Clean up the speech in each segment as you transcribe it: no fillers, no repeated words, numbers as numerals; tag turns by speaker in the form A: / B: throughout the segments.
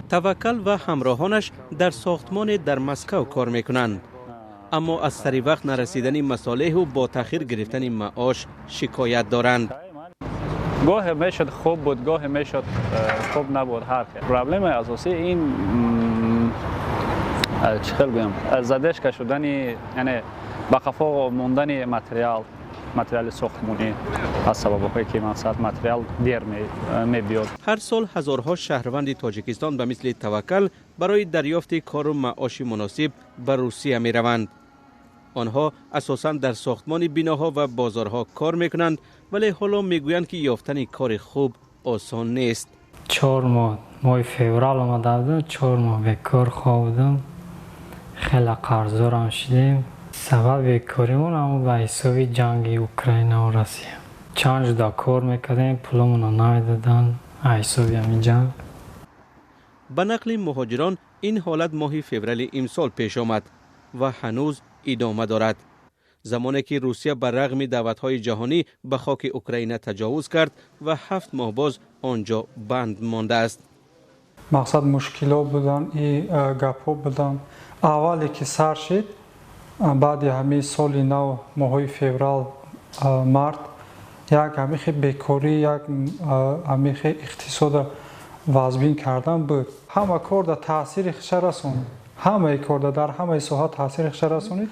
A: توکل و همراهانش در ساختمان در مسکو کار میکنند، اما از سری وقت نرسیدن مصالح و با تأخیر گرفتن معاش شکایت دارند.
B: گاه میشد خوب بود، گاه میشد خوب نبود. هر پرابلم اساسی این چه گویم زدش که شدن، یعنی با خفا موندن متریال ساختمانی از سببی که مقصد متریال دیر میبیاد.
A: هر سال هزارها شهروند تاجیکستان به مثل توکل برای دریافت کار و معاش مناسب به روسیه می روند. آنها اساساً در ساختمان بیناها و بازارها کار میکنند، ولی حالا میگویند که یافتن کار خوب آسان نیست.
C: 4 ماه فوریه آمده بودم، 4 ماه بیکار خوابیدم، خیلی قرضدار شدیم. سبب بیکاریمون هم به حساب جنگ اوکراین و روسیه. چند جدا کار میکردیم، پولمون رو نمیدادن حساب همین جنگ.
A: به نقل مهاجران این حالت ماه فوریه امسال پیش آمد و هنوز ادامه دارد. زمانی که روسیه بر رغم دعوت‌های جهانی به خاک اوکراین تجاوز کرد و 7 ماه باز آنجا بند مانده است.
D: مقصد مشکلات بودن، این گپ‌ها بودن. اولی که سر شد، بعد همین سال نو ماه فوریه مارت، یک همیشه بیکاری، یک همیشه اقتصاد وضبین کردن بود. همه کار در تاثیر خش رسوند. همه کار در همه ساحه تاثیر خش رسونید.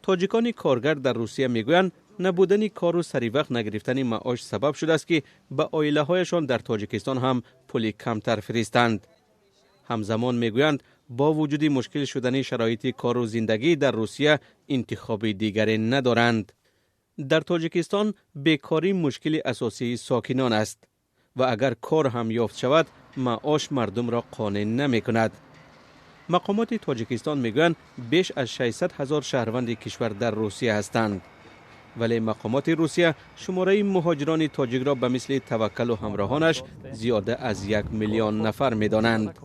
A: تاجیکان کارگر در روسیه میگویند نبودن کار و سری وقت نگرفتن معاش سبب شده است که به عائله هایشان در تاجیکستان هم پول کمتر فرستند. همزمان میگویند با وجود مشکل شدن شرایط کار و زندگی در روسیه انتخاب دیگری ندارند. در تاجیکستان بیکاری مشکل اساسی ساکنان است و اگر کار هم یافت شود معاش مردم را قانع نمی کند. مقامات تاجیکستان میگویند بیش از 600,000 شهروند کشور در روسیه هستند، ولی مقامات روسیه شماره مهاجران تاجیک را به مثل توکل و همراهانش زیاده از 1 میلیون نفر می‌دانند.